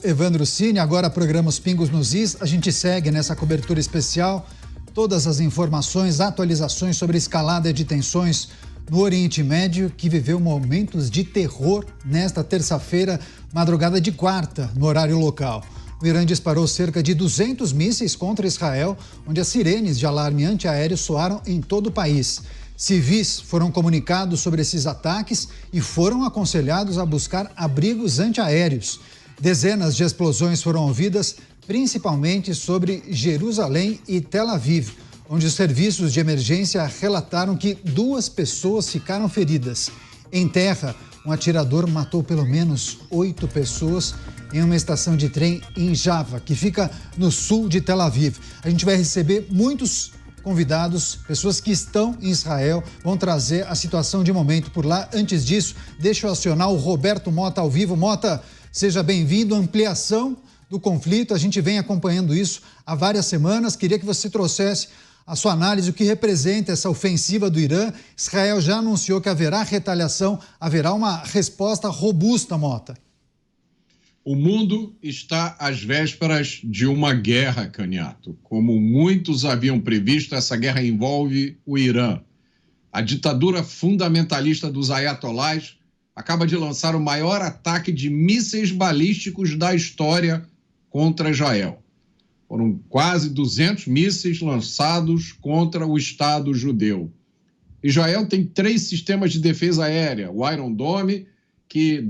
Evandro Cine. Agora programa Os Pingos nos Is. A gente segue nessa cobertura especial todas as informações, atualizações sobre a escalada de tensões no Oriente Médio, que viveu momentos de terror nesta terça-feira, madrugada de quarta, no horário local. O Irã disparou cerca de 200 mísseis contra Israel, onde as sirenes de alarme antiaéreo soaram em todo o país. Civis foram comunicados sobre esses ataques e foram aconselhados a buscar abrigos antiaéreos. Dezenas de explosões foram ouvidas, principalmente sobre Jerusalém e Tel Aviv, onde os serviços de emergência relataram que 2 pessoas ficaram feridas. Em terra, um atirador matou pelo menos 8 pessoas em uma estação de trem em Jaffa, que fica no sul de Tel Aviv. A gente vai receber muitos convidados, pessoas que estão em Israel, vão trazer a situação de momento por lá. Antes disso, deixa eu acionar o Roberto Mota ao vivo. Mota, seja bem-vindo. Ampliação do conflito, a gente vem acompanhando isso há várias semanas. Queria que você trouxesse a sua análise, o que representa essa ofensiva do Irã. Israel já anunciou que haverá retaliação, haverá uma resposta robusta, Mota. O mundo está às vésperas de uma guerra, Caniato. Como muitos haviam previsto, essa guerra envolve o Irã. A ditadura fundamentalista dos ayatolás acaba de lançar o maior ataque de mísseis balísticos da história contra Israel. Foram quase 200 mísseis lançados contra o Estado judeu. Israel tem 3 sistemas de defesa aérea: o Iron Dome, que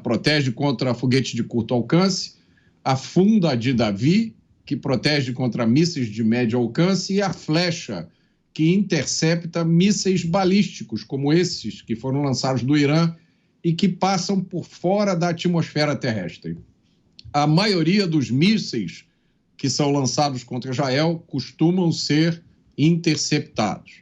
protege contra foguetes de curto alcance, a Funda de Davi, que protege contra mísseis de médio alcance, e a Flecha, que intercepta mísseis balísticos, como esses que foram lançados do Irã e que passam por fora da atmosfera terrestre. A maioria dos mísseis que são lançados contra Israel costumam ser interceptados.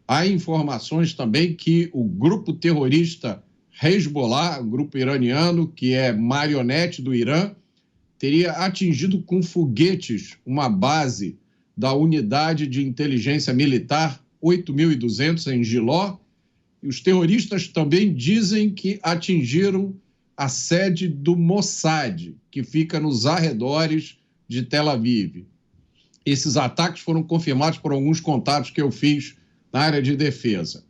Há informações também que o grupo terrorista Hezbollah, um grupo iraniano que é marionete do Irã, teria atingido com foguetes uma base da unidade de inteligência militar 8.200 em Giló. E os terroristas também dizem que atingiram a sede do Mossad, que fica nos arredores de Tel Aviv. Esses ataques foram confirmados por alguns contatos que eu fiz na área de defesa.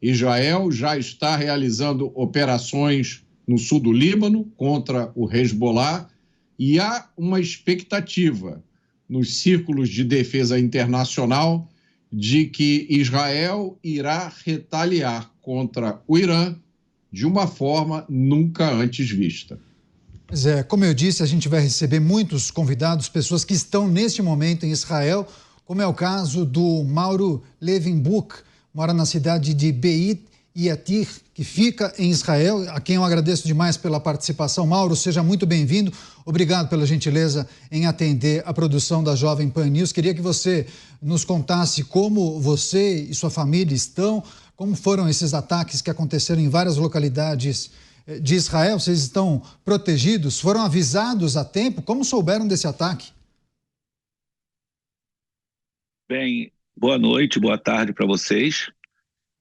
Israel já está realizando operações no sul do Líbano contra o Hezbollah e há uma expectativa nos círculos de defesa internacional de que Israel irá retaliar contra o Irã de uma forma nunca antes vista. Pois é, como eu disse, a gente vai receber muitos convidados, pessoas que estão neste momento em Israel, como é o caso do Mauro Levenbuch, mora na cidade de Beit Yatir, que fica em Israel, a quem eu agradeço demais pela participação. Mauro, seja muito bem-vindo. Obrigado pela gentileza em atender a produção da Jovem Pan News. Queria que você nos contasse como você e sua família estão, como foram esses ataques que aconteceram em várias localidades de Israel. Vocês estão protegidos? Foram avisados a tempo? Como souberam desse ataque? Bem, boa noite, boa tarde para vocês.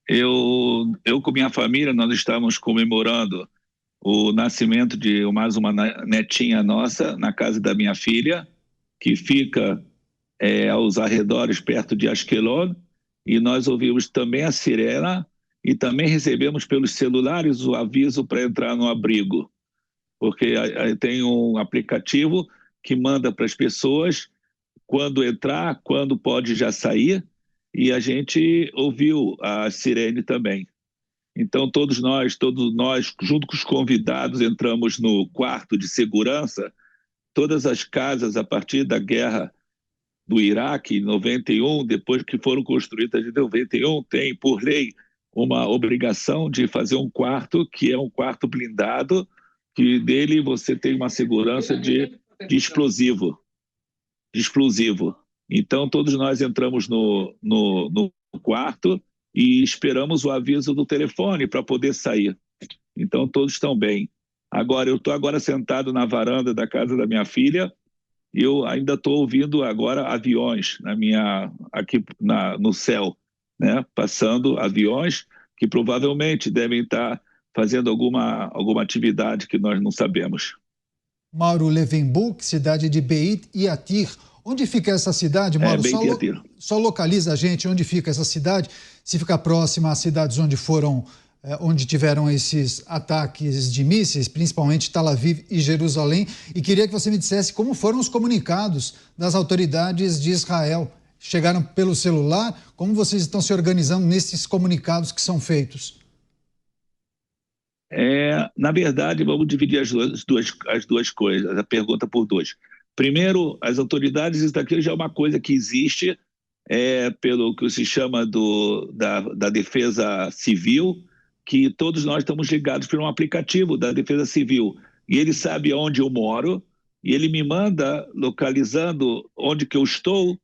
Eu com minha família, nós estamos comemorando o nascimento de mais uma netinha nossa na casa da minha filha, que fica aos arredores, perto de Ashkelon, e nós ouvimos também a sirena e também recebemos pelos celulares o aviso para entrar no abrigo, porque tem um aplicativo que manda para as pessoas quando entrar, quando pode já sair, e a gente ouviu a sirene também. Então, todos nós, junto com os convidados, entramos no quarto de segurança. Todas as casas, a partir da guerra do Iraque, em 91, depois que foram construídas em 91, tem, por lei, uma obrigação de fazer um quarto, que é um quarto blindado, que dele você tem uma segurança de explosivo. Então, todos nós entramos no quarto e esperamos o aviso do telefone para poder sair. Então, todos estão bem. Agora, eu estou agora sentado na varanda da casa da minha filha e eu ainda estou ouvindo agora aviões aqui no céu, né? Passando aviões que provavelmente devem estar fazendo alguma atividade que nós não sabemos. Mauro Levenbuch, cidade de Beit Yatir. Onde fica essa cidade, Mauro? Beit Yatir. Só localiza a gente onde fica essa cidade, se fica próxima às cidades onde tiveram esses ataques de mísseis, principalmente Tel Aviv e Jerusalém. E queria que você me dissesse como foram os comunicados das autoridades de Israel. Chegaram pelo celular? Como vocês estão se organizando nesses comunicados que são feitos? Na verdade, vamos dividir as duas coisas, a pergunta por dois. Primeiro, as autoridades, isso daqui já é uma coisa que existe pelo que se chama da Defesa Civil, que todos nós estamos ligados por um aplicativo da Defesa Civil. E ele sabe onde eu moro, e ele me manda, localizando onde que eu estou,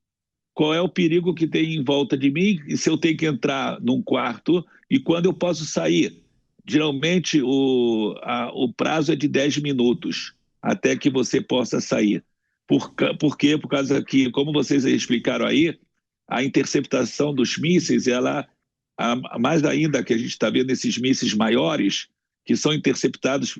qual é o perigo que tem em volta de mim, e se eu tenho que entrar num quarto, e quando eu posso sair. Geralmente, o prazo é de 10 minutos, até que você possa sair. Por quê? Por causa que, como vocês explicaram aí, a interceptação dos mísseis, mais ainda que a gente está vendo esses mísseis maiores, que são interceptados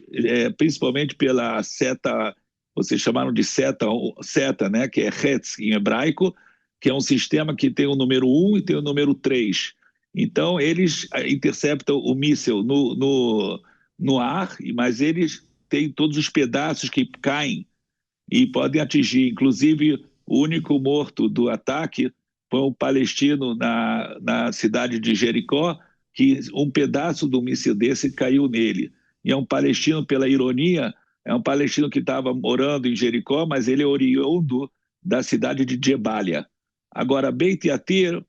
principalmente pela seta, vocês chamaram de seta, né, que é Hetz em hebraico, que é um sistema que tem o número 1 e tem o número 3. Então, eles interceptam o míssil no ar, mas eles têm todos os pedaços que caem e podem atingir. Inclusive, o único morto do ataque foi um palestino na cidade de Jericó, que um pedaço do míssil desse caiu nele. E é um palestino, pela ironia, é um palestino que estava morando em Jericó, mas ele é oriundo da cidade de Jebalia. Agora, Beit Yatir,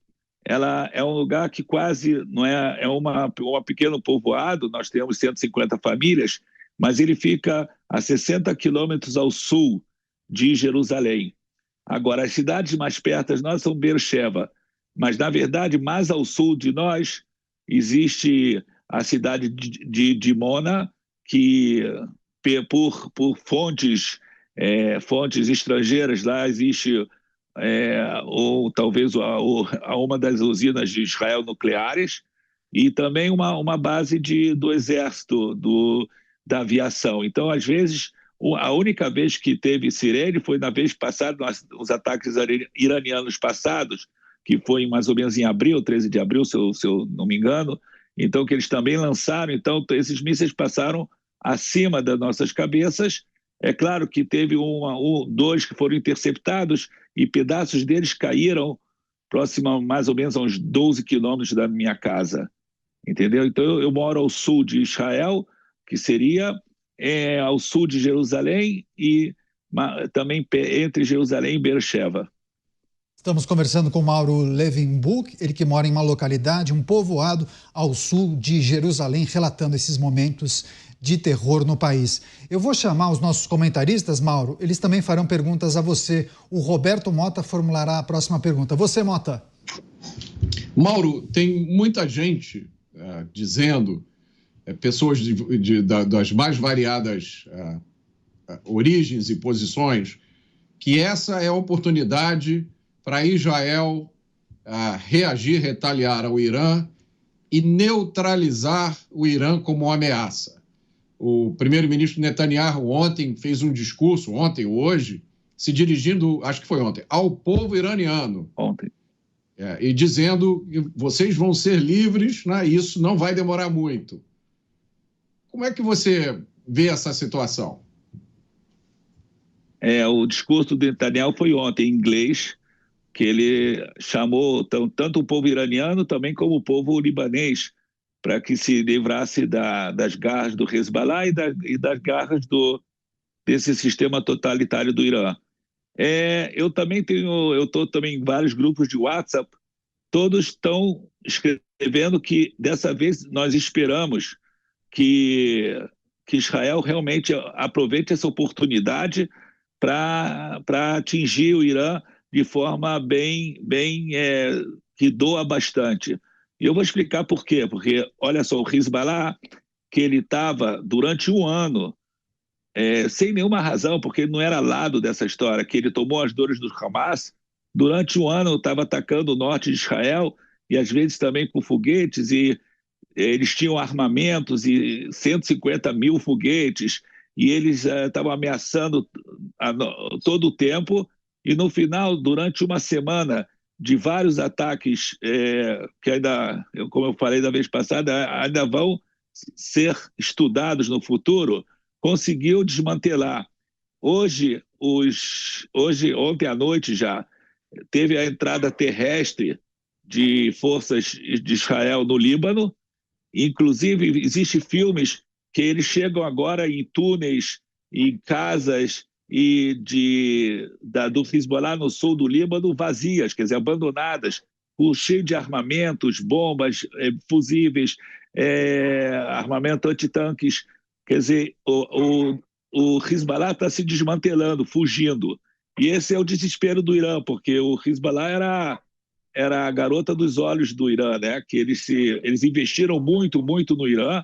ela é um lugar que quase não é um pequeno povoado, nós temos 150 famílias, mas ele fica a 60 quilômetros ao sul de Jerusalém. Agora, as cidades mais perto nós são Beersheba, mas, na verdade, mais ao sul de nós existe a cidade de Dimona, que, por fontes estrangeiras, lá existe ou talvez uma das usinas de Israel nucleares, e também uma base do exército, da aviação. Então, às vezes, a única vez que teve sirene foi na vez passada, os ataques iranianos passados, que foi mais ou menos em abril, 13 de abril, se eu não me engano, então que eles também lançaram. Então, esses mísseis passaram acima das nossas cabeças. É claro que teve dois que foram interceptados e pedaços deles caíram próximo mais ou menos a uns 12 quilômetros da minha casa, entendeu? Então, eu moro ao sul de Israel, que seria ao sul de Jerusalém e também entre Jerusalém e Beersheba. Estamos conversando com Mauro Levenbuch, ele que mora em uma localidade, um povoado ao sul de Jerusalém, relatando esses momentos de terror no país. Eu vou chamar os nossos comentaristas, Mauro, eles também farão perguntas a você. O Roberto Mota formulará a próxima pergunta. Você, Mota. Mauro, tem muita gente dizendo, pessoas das mais variadas origens e posições, que essa é a oportunidade para Israel reagir, retaliar ao Irã e neutralizar o Irã como uma ameaça. O primeiro-ministro Netanyahu ontem fez um discurso, ontem ou hoje, se dirigindo, acho que foi ontem, ao povo iraniano. Ontem. E dizendo que vocês vão ser livres, né? Isso não vai demorar muito. Como é que você vê essa situação? O discurso do Netanyahu foi ontem, em inglês, que ele chamou tanto o povo iraniano também como o povo libanês para que se livrasse das garras do Hezbollah e das garras desse sistema totalitário do Irã. Eu estou também em vários grupos de WhatsApp, todos estão escrevendo que dessa vez nós esperamos que Israel realmente aproveite essa oportunidade para atingir o Irã de forma bem que doa bastante. E eu vou explicar por quê. Porque, olha só, o Hezbollah, que ele estava durante um ano, sem nenhuma razão, porque ele não era lado dessa história, que ele tomou as dores do Hamas, durante um ano estava atacando o norte de Israel, e às vezes também com foguetes, e eles tinham armamentos, e 150 mil foguetes, e eles estavam ameaçando todo o tempo, e no final, durante uma semana de vários ataques que ainda, como eu falei da vez passada, ainda vão ser estudados no futuro, conseguiu desmantelar. Ontem à noite já, teve a entrada terrestre de forças de Israel no Líbano. Inclusive, existem filmes que eles chegam agora em túneis, em casas do Hezbollah no sul do Líbano vazias, quer dizer, abandonadas, cheio de armamentos, bombas, fusíveis, armamento antitanques. Quer dizer, o Hezbollah está se desmantelando, fugindo. E esse é o desespero do Irã, porque o Hezbollah era a garota dos olhos do Irã, né? Que eles investiram muito, muito no Irã,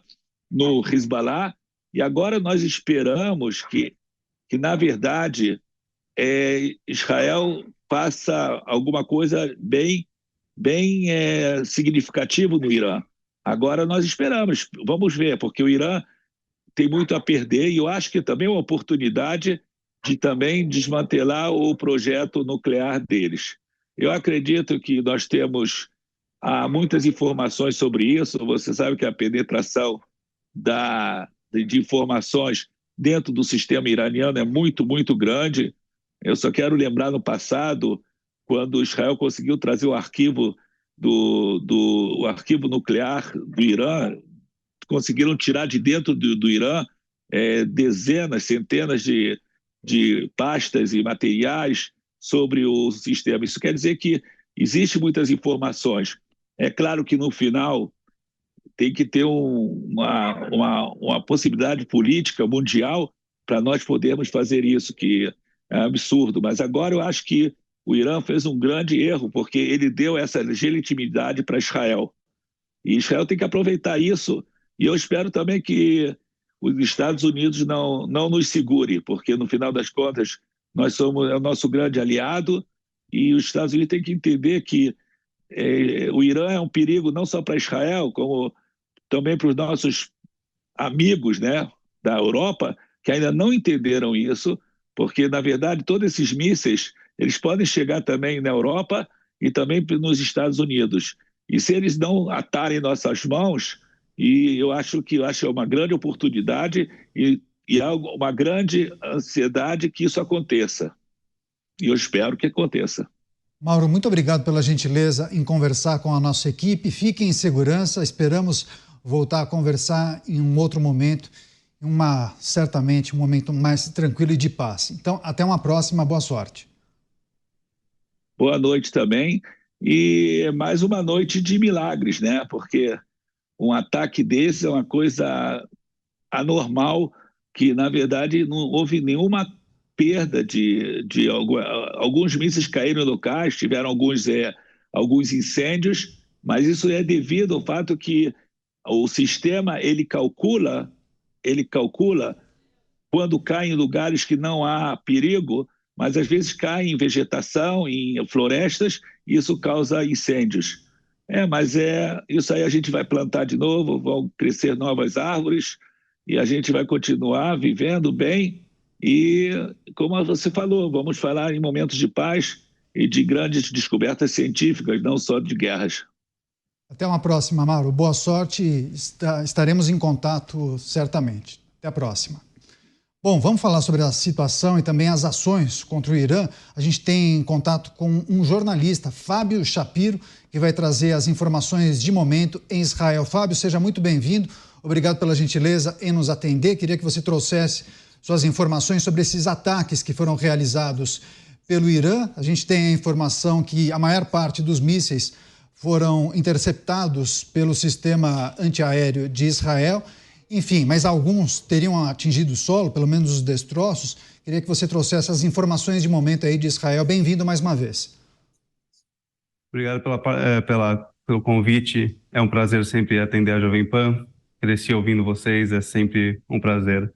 no Hezbollah, e agora nós esperamos que na verdade, Israel faça alguma coisa bem significativa no Irã. Agora nós esperamos, vamos ver, porque o Irã tem muito a perder, e eu acho que também é uma oportunidade de também desmantelar o projeto nuclear deles. Eu acredito que nós temos muitas informações sobre isso. Você sabe que a penetração de informações dentro do sistema iraniano é muito, muito grande. Eu só quero lembrar no passado, quando Israel conseguiu trazer o arquivo o arquivo nuclear do Irã, conseguiram tirar de dentro do Irã dezenas, centenas de pastas e materiais sobre o sistema. Isso quer dizer que existem muitas informações. É claro que no final tem que ter uma possibilidade política mundial para nós podermos fazer isso, que é absurdo. Mas agora eu acho que o Irã fez um grande erro, porque ele deu essa legitimidade para Israel. E Israel tem que aproveitar isso. E eu espero também que os Estados Unidos não nos segure, porque no final das contas nós somos o nosso grande aliado, e os Estados Unidos têm que entender que o Irã é um perigo não só para Israel, como também para os nossos amigos, né, da Europa, que ainda não entenderam isso, porque, na verdade, todos esses mísseis eles podem chegar também na Europa e também nos Estados Unidos. E se eles não atarem nossas mãos, e eu acho que é uma grande oportunidade e há uma grande ansiedade que isso aconteça. E eu espero que aconteça. Mauro, muito obrigado pela gentileza em conversar com a nossa equipe. Fiquem em segurança, esperamos voltar a conversar em um outro momento, certamente um momento mais tranquilo e de paz. Então, até uma próxima, boa sorte. Boa noite também, e mais uma noite de milagres, né? Porque um ataque desse é uma coisa anormal, que na verdade não houve nenhuma perda alguns mísseis caíram em locais, tiveram alguns incêndios, mas isso é devido ao fato que o sistema ele calcula quando cai em lugares que não há perigo, mas às vezes cai em vegetação, em florestas, e isso causa incêndios. Mas isso aí a gente vai plantar de novo, vão crescer novas árvores, e a gente vai continuar vivendo bem. E, como você falou, vamos falar em momentos de paz e de grandes descobertas científicas, não só de guerras. Até uma próxima, Mauro. Boa sorte. Estaremos em contato certamente. Até a próxima. Bom, vamos falar sobre a situação e também as ações contra o Irã. A gente tem contato com um jornalista, Fábio Shapiro, que vai trazer as informações de momento em Israel. Fábio, seja muito bem-vindo. Obrigado pela gentileza em nos atender. Queria que você trouxesse suas informações sobre esses ataques que foram realizados pelo Irã. A gente tem a informação que a maior parte dos mísseis foram interceptados pelo sistema antiaéreo de Israel. Enfim, mas alguns teriam atingido o solo, pelo menos os destroços. Queria que você trouxesse as informações de momento aí de Israel. Bem-vindo mais uma vez. Obrigado pelo convite. É um prazer sempre atender a Jovem Pan. Cresci ouvindo vocês, é sempre um prazer.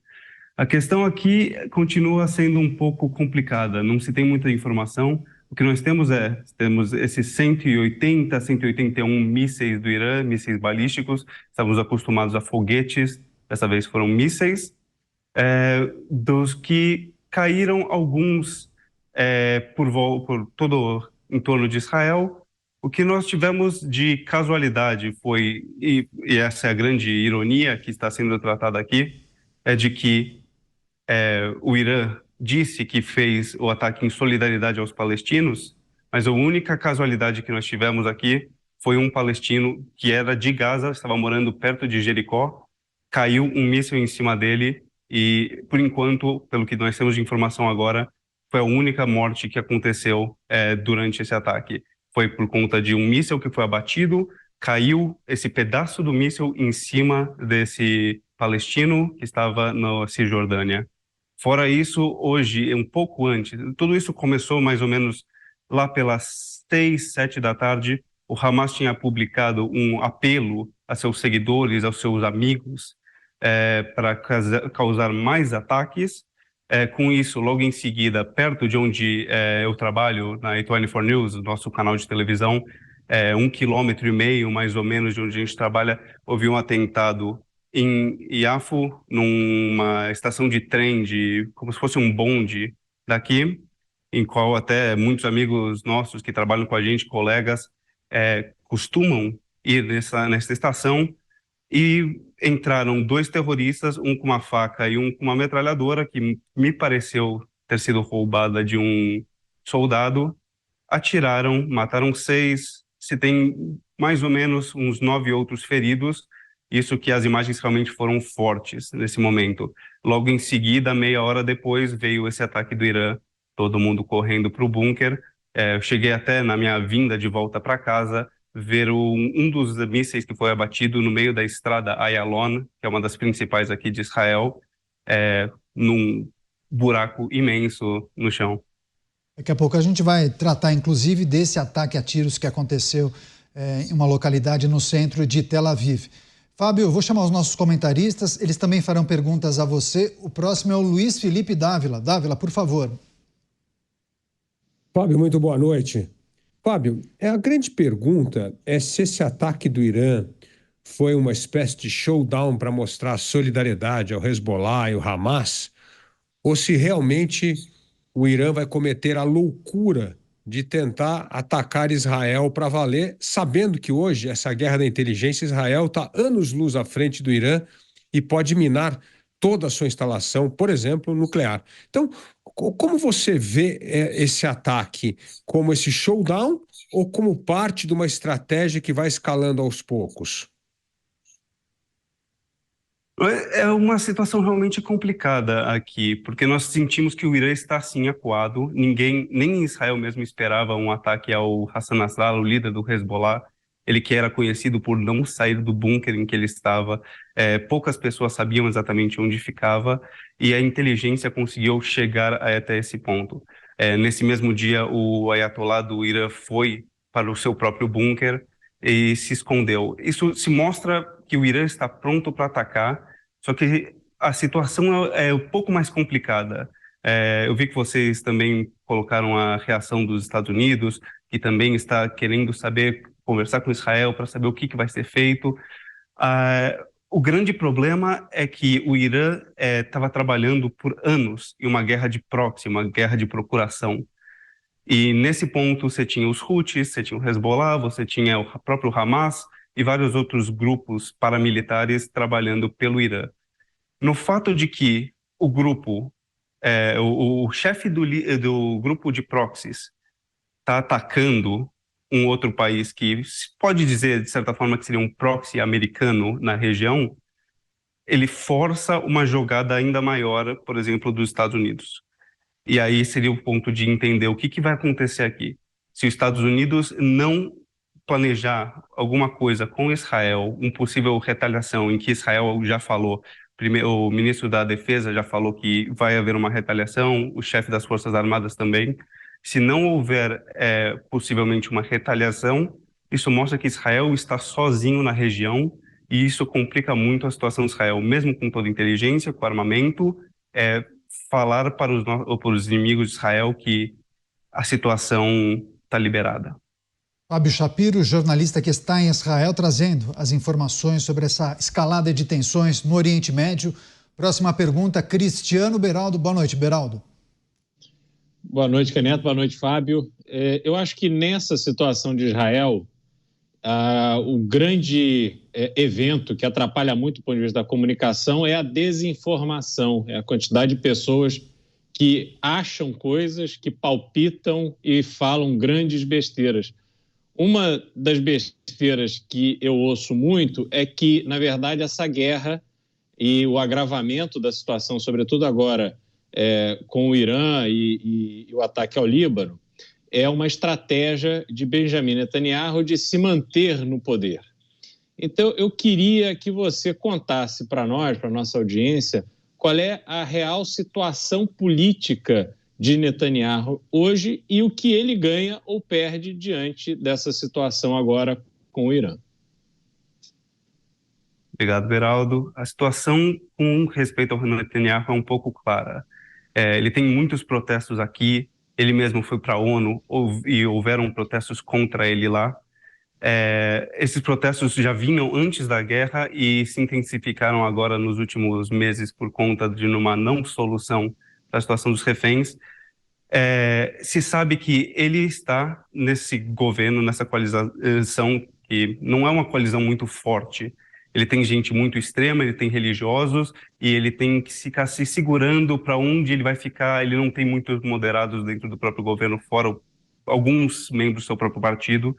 A questão aqui continua sendo um pouco complicada, não se tem muita informação. O que nós temos esses 181 mísseis do Irã, mísseis balísticos. Estamos acostumados a foguetes, dessa vez foram mísseis. dos que caíram alguns por todo em torno de Israel. O que nós tivemos de casualidade foi, e essa é a grande ironia que está sendo tratada aqui, é de que o Irã disse que fez o ataque em solidariedade aos palestinos, mas a única casualidade que nós tivemos aqui foi um palestino que era de Gaza, estava morando perto de Jericó, caiu um míssil em cima dele e, por enquanto, pelo que nós temos de informação agora, foi a única morte que aconteceu durante esse ataque. Foi por conta de um míssil que foi abatido, caiu esse pedaço do míssil em cima desse palestino que estava na Cisjordânia. Fora isso, hoje, um pouco antes, tudo isso começou mais ou menos lá pelas 6, 7 da tarde. O Hamas tinha publicado um apelo a seus seguidores, aos seus amigos, para causar mais ataques. Com isso, logo em seguida, perto de onde eu trabalho, na A24 News, nosso canal de televisão, 1,5 quilômetro mais ou menos de onde a gente trabalha, houve um atentado em Iafo, numa estação de trem, como se fosse um bonde daqui, em qual até muitos amigos nossos que trabalham com a gente, colegas, costumam ir nessa estação, e entraram 2 terroristas, um com uma faca e um com uma metralhadora, que me pareceu ter sido roubada de um soldado, atiraram, mataram 6, se tem mais ou menos uns 9 outros feridos, isso que as imagens realmente foram fortes nesse momento. Logo em seguida, meia hora depois, veio esse ataque do Irã, todo mundo correndo para o bunker. Eu cheguei até, na minha vinda de volta para casa, ver um dos mísseis que foi abatido no meio da estrada Ayalon, que é uma das principais aqui de Israel, num buraco imenso no chão. Daqui a pouco a gente vai tratar, inclusive, desse ataque a tiros que aconteceu em uma localidade no centro de Tel Aviv. Fábio, eu vou chamar os nossos comentaristas, eles também farão perguntas a você. O próximo é o Luiz Felipe Dávila. Dávila, por favor. Fábio, muito boa noite. Fábio, a grande pergunta é se esse ataque do Irã foi uma espécie de showdown para mostrar solidariedade ao Hezbollah e ao Hamas, ou se realmente o Irã vai cometer a loucura de tentar atacar Israel para valer, sabendo que hoje essa guerra da inteligência, Israel está anos-luz à frente do Irã e pode minar toda a sua instalação, por exemplo, nuclear. Então, como você vê esse ataque? Como esse showdown ou como parte de uma estratégia que vai escalando aos poucos? É uma situação realmente complicada aqui, porque nós sentimos que o Irã está assim acuado. Ninguém, nem em Israel mesmo, esperava um ataque ao Hassan Nasrallah, o líder do Hezbollah. Ele que era conhecido por não sair do bunker em que ele estava. Poucas pessoas sabiam exatamente onde ficava e a inteligência conseguiu chegar até esse ponto. Nesse mesmo dia, o Ayatollah do Irã foi para o seu próprio bunker e se escondeu. Isso se mostra que o Irã está pronto para atacar, só que a situação é um pouco mais complicada. Eu vi que vocês também colocaram a reação dos Estados Unidos, que também está querendo conversar com Israel para saber o que vai ser feito. O grande problema é que o Irã estava trabalhando por anos em uma guerra de proxy, uma guerra de procuração. E nesse ponto você tinha os Houthis, você tinha o Hezbollah, você tinha o próprio Hamas e vários outros grupos paramilitares trabalhando pelo Irã. No fato de que o grupo, o chefe do grupo de proxies está atacando um outro país que se pode dizer, de certa forma, que seria um proxy americano na região, ele força uma jogada ainda maior, por exemplo, dos Estados Unidos. E aí seria o ponto de entender o que vai acontecer aqui. Se os Estados Unidos não planejar alguma coisa com Israel, uma possível retaliação em que Israel já falou, o ministro da Defesa já falou que vai haver uma retaliação, o chefe das Forças Armadas também. Se não houver possivelmente uma retaliação, isso mostra que Israel está sozinho na região e isso complica muito a situação de Israel, mesmo com toda a inteligência, com armamento, falar para os inimigos de Israel que a situação está liberada. Fábio Shapiro, jornalista que está em Israel, trazendo as informações sobre essa escalada de tensões no Oriente Médio. Próxima pergunta, Cristiano Beraldo. Boa noite, Beraldo. Boa noite, Caneto. Boa noite, Fábio. Eu acho que nessa situação de Israel, o grande evento que atrapalha muito do ponto de vista da comunicação é a desinformação, é a quantidade de pessoas que acham coisas, que palpitam e falam grandes besteiras. Uma das besteiras que eu ouço muito é que, na verdade, essa guerra e o agravamento da situação, sobretudo agora com o Irã e o ataque ao Líbano, é uma estratégia de Benjamin Netanyahu de se manter no poder. Então, eu queria que você contasse para nós, para a nossa audiência, qual é a real situação política de Netanyahu hoje e o que ele ganha ou perde diante dessa situação agora com o Irã. Obrigado, Beraldo. A situação com respeito ao Netanyahu é um pouco clara. Ele tem muitos protestos aqui, ele mesmo foi para a ONU e houveram protestos contra ele lá. Esses protestos já vinham antes da guerra e se intensificaram agora nos últimos meses por conta de uma não solução da situação dos reféns. Se sabe que ele está nesse governo, nessa coalizão, que não é uma coalizão muito forte. Ele tem gente muito extrema, ele tem religiosos e ele tem que ficar se segurando para onde ele vai ficar. Ele não tem muitos moderados dentro do próprio governo, fora alguns membros do seu próprio partido.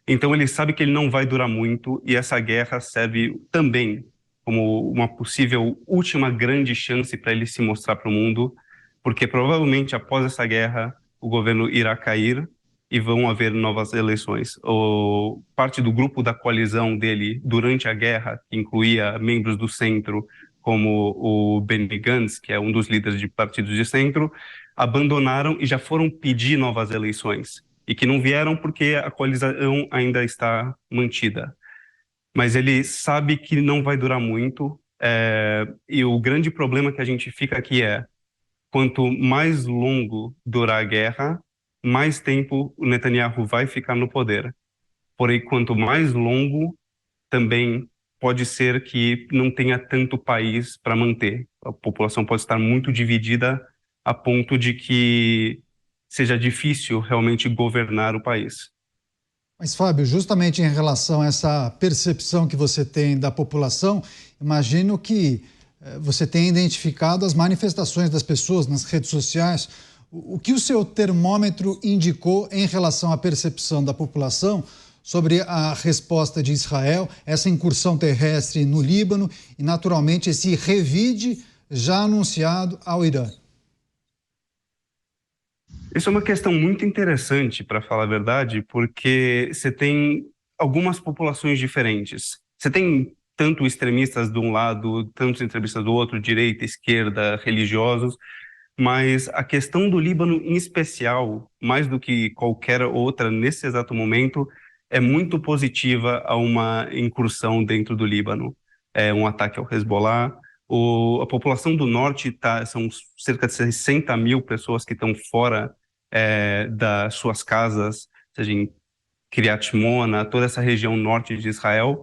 Então ele sabe que ele não vai durar muito e essa guerra serve também como uma possível última grande chance para ele se mostrar para o mundo, porque provavelmente após essa guerra o governo irá cair e vão haver novas eleições. Parte do grupo da coalizão dele durante a guerra, que incluía membros do centro, como o Benny Gantz, que é um dos líderes de partidos de centro, abandonaram e já foram pedir novas eleições. E que não vieram porque a coalizão ainda está mantida. Mas ele sabe que não vai durar muito. E o grande problema que a gente fica aqui é, quanto mais longo durar a guerra, mais tempo o Netanyahu vai ficar no poder. Porém, quanto mais longo, também pode ser que não tenha tanto país para manter. A população pode estar muito dividida a ponto de que seja difícil realmente governar o país. Mas, Fábio, justamente em relação a essa percepção que você tem da população, imagino que você tenha identificado as manifestações das pessoas nas redes sociais. O que o seu termômetro indicou em relação à percepção da população sobre a resposta de Israel, essa incursão terrestre no Líbano e, naturalmente, esse revide já anunciado ao Irã? Isso é uma questão muito interessante, para falar a verdade, porque você tem algumas populações diferentes. Você tem tanto extremistas de um lado, tantos extremistas do outro, direita, esquerda, religiosos, mas a questão do Líbano em especial, mais do que qualquer outra nesse exato momento, é muito positiva a uma incursão dentro do Líbano. É um ataque ao Hezbollah. A população do norte são cerca de 60 mil pessoas que estão fora das suas casas, seja em Kiryat Shmona, toda essa região norte de Israel,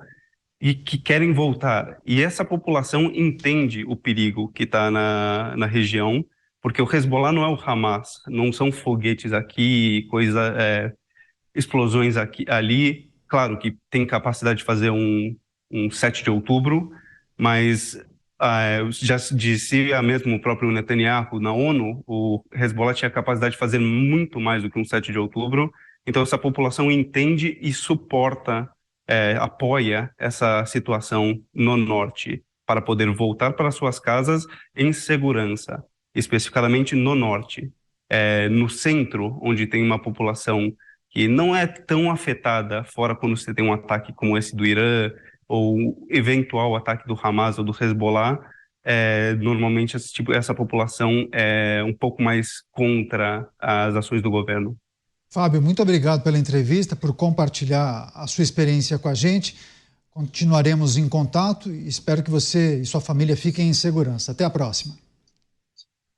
e que querem voltar. E essa população entende o perigo que está na região, porque o Hezbollah não é o Hamas, não são foguetes aqui, explosões aqui, ali. Claro que tem capacidade de fazer um 7 de outubro, mas já disse mesmo o próprio Netanyahu na ONU, o Hezbollah tinha capacidade de fazer muito mais do que um 7 de outubro. Então essa população entende e suporta, apoia essa situação no norte para poder voltar para suas casas em segurança, especificamente no norte. No centro, onde tem uma população que não é tão afetada, fora quando você tem um ataque como esse do Irã, ou eventual ataque do Hamas ou do Hezbollah, normalmente essa população é um pouco mais contra as ações do governo. Fábio, muito obrigado pela entrevista, por compartilhar a sua experiência com a gente. Continuaremos em contato e espero que você e sua família fiquem em segurança. Até a próxima.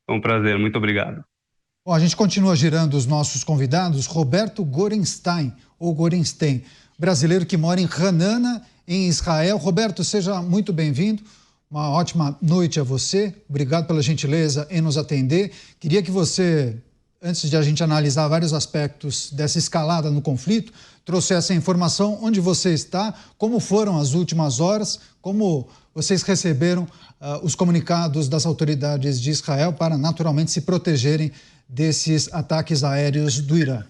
É um prazer, muito obrigado. Bom, a gente continua girando os nossos convidados. Roberto Gorenstein, ou Gorenstein, brasileiro que mora em Ra'anana, em Israel. Roberto, seja muito bem-vindo. Uma ótima noite a você. Obrigado pela gentileza em nos atender. Queria que você, antes de a gente analisar vários aspectos dessa escalada no conflito, trouxesse a informação onde você está, como foram as últimas horas, como vocês receberam os comunicados das autoridades de Israel para naturalmente se protegerem desses ataques aéreos do Irã.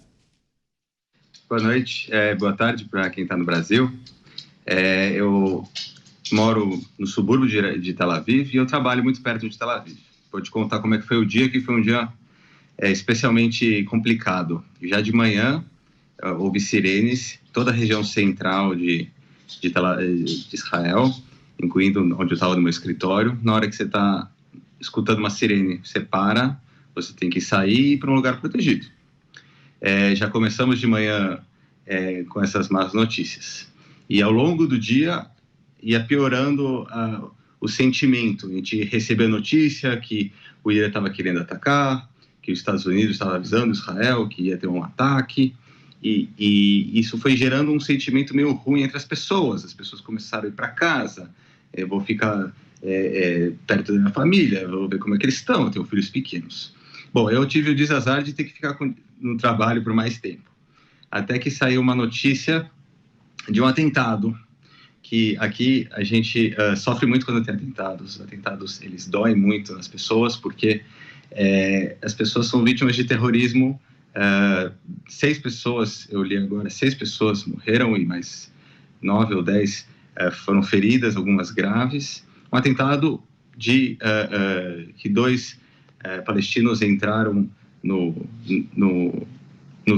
Boa noite, boa tarde para quem está no Brasil. Eu moro no subúrbio de Tel Aviv e eu trabalho muito perto de Tel Aviv. Vou te contar como é que foi o dia, que foi um dia especialmente complicado. Já de manhã houve sirenes, toda a região central de Israel, incluindo onde eu estava no meu escritório. Na hora que você está escutando uma sirene, você para, você tem que sair e ir para um lugar protegido. Já começamos de manhã com essas más notícias. E ao longo do dia ia piorando o sentimento. A gente recebeu a notícia que o Irã estava querendo atacar, que os Estados Unidos estavam avisando Israel que ia ter um ataque. E isso foi gerando um sentimento meio ruim entre as pessoas. As pessoas começaram a ir para casa. Vou ficar perto da minha família, vou ver como é que eles estão. Eu tenho filhos pequenos. Bom, eu tive o desazar de ter que ficar no trabalho por mais tempo. Até que saiu uma notícia de um atentado, que aqui a gente sofre muito quando tem atentados. Os atentados, eles doem muito nas pessoas, porque as pessoas são vítimas de terrorismo. 6 pessoas, eu li agora, 6 pessoas morreram e mais 9 ou 10 foram feridas, algumas graves. Um atentado que 2 palestinos entraram no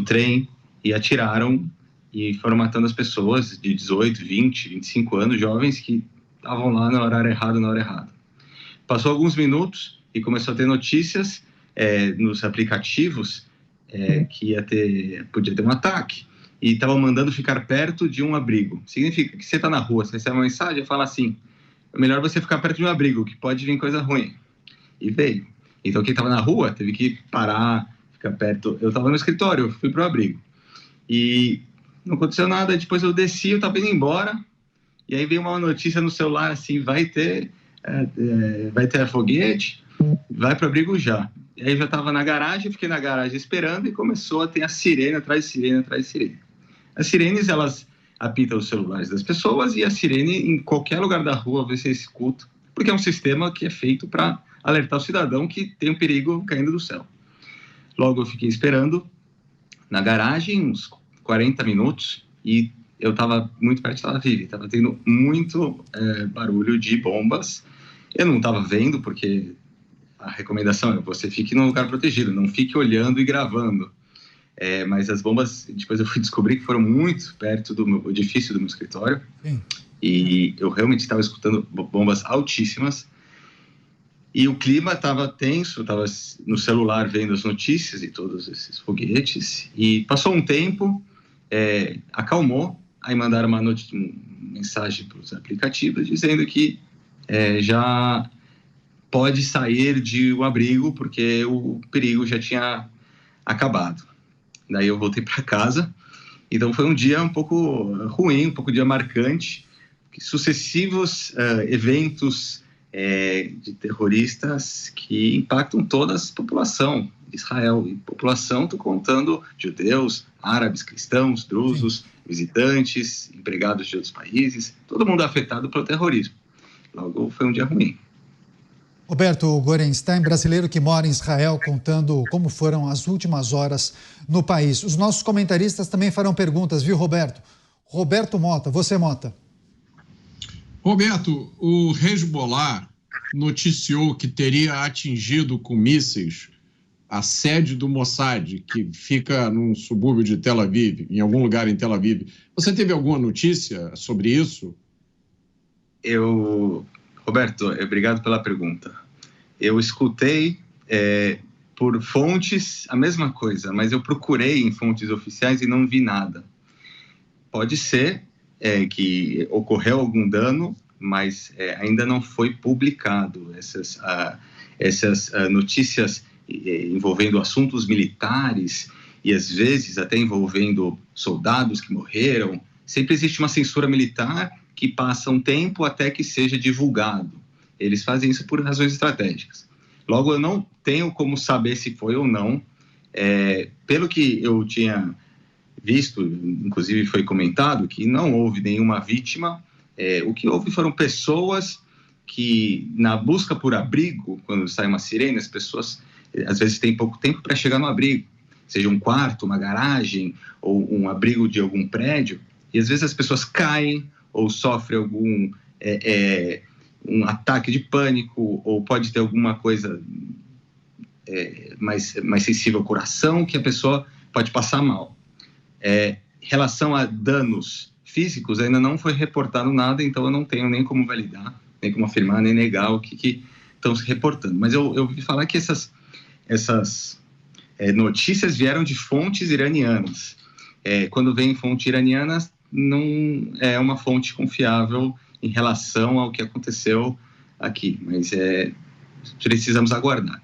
trem e atiraram e foram matando as pessoas de 18, 20, 25 anos, jovens que estavam lá no horário errado, na hora errada. Passou alguns minutos e começou a ter notícias nos aplicativos que podia ter um ataque, e estavam mandando ficar perto de um abrigo. Significa que você está na rua, você recebe uma mensagem e fala assim: é melhor você ficar perto de um abrigo, que pode vir coisa ruim. E veio. Então quem estava na rua teve que parar, ficar perto. Eu estava no escritório, eu fui para o abrigo. E não aconteceu nada. Depois eu desci, eu estava indo embora, e aí veio uma notícia no celular assim: vai ter foguete, vai para o abrigo já. E aí eu já estava na garagem, fiquei na garagem esperando, e começou a ter a sirene atrás de sirene, atrás de sirene. As sirenes, elas apitam os celulares das pessoas, e a sirene, em qualquer lugar da rua, você escuta, porque é um sistema que é feito para alertar o cidadão que tem um perigo caindo do céu. Logo eu fiquei esperando na garagem uns 40 minutos, e eu estava muito perto de Tel Aviv, estava tendo muito barulho de bombas. Eu não estava vendo, porque a recomendação é: você fique num lugar protegido, não fique olhando e gravando. Mas as bombas, depois eu fui descobrir que foram muito perto do edifício do meu escritório. Sim. E eu realmente estava escutando bombas altíssimas. E o clima estava tenso, estava no celular vendo as notícias e todos esses foguetes. E passou um tempo, acalmou, aí mandaram uma mensagem para os aplicativos dizendo que já pode sair de um abrigo, porque o perigo já tinha acabado. Daí eu voltei para casa. Então foi um dia um pouco ruim, um pouco dia marcante, sucessivos eventos de terroristas que impactam toda a população de Israel. E população, estou contando judeus, árabes, cristãos, drusos, visitantes, empregados de outros países, todo mundo afetado pelo terrorismo. Logo, foi um dia ruim. Roberto Gorenstein, brasileiro que mora em Israel, contando como foram as últimas horas no país. Os nossos comentaristas também farão perguntas, viu, Roberto? Roberto Mota, você, Mota. Roberto, o Hezbollah noticiou que teria atingido com mísseis a sede do Mossad, que fica num subúrbio de Tel Aviv, em algum lugar em Tel Aviv. Você teve alguma notícia sobre isso? Roberto, obrigado pela pergunta. Eu escutei por fontes a mesma coisa, mas eu procurei em fontes oficiais e não vi nada. Pode ser que ocorreu algum dano, mas ainda não foi publicado. Essas notícias envolvendo assuntos militares e às vezes até envolvendo soldados que morreram, sempre existe uma censura militar que passa um tempo até que seja divulgado. eles fazem isso por razões estratégicas. Logo, eu não tenho como saber se foi ou não. Pelo que eu tinha visto, inclusive foi comentado, que não houve nenhuma vítima. O que houve foram pessoas que, na busca por abrigo, quando sai uma sirene, as pessoas às vezes têm pouco tempo para chegar no abrigo, seja um quarto, uma garagem ou um abrigo de algum prédio, e às vezes as pessoas caem ou sofrem algum um ataque de pânico, ou pode ter alguma coisa mais sensível ao coração, que a pessoa pode passar mal. Em relação a danos físicos, ainda não foi reportado nada, então eu não tenho nem como validar, nem como afirmar, nem negar o que estão se reportando. Mas eu ouvi falar que essas notícias vieram de fontes iranianas. Quando vem fonte iraniana, não é uma fonte confiável em relação ao que aconteceu aqui, mas precisamos aguardar.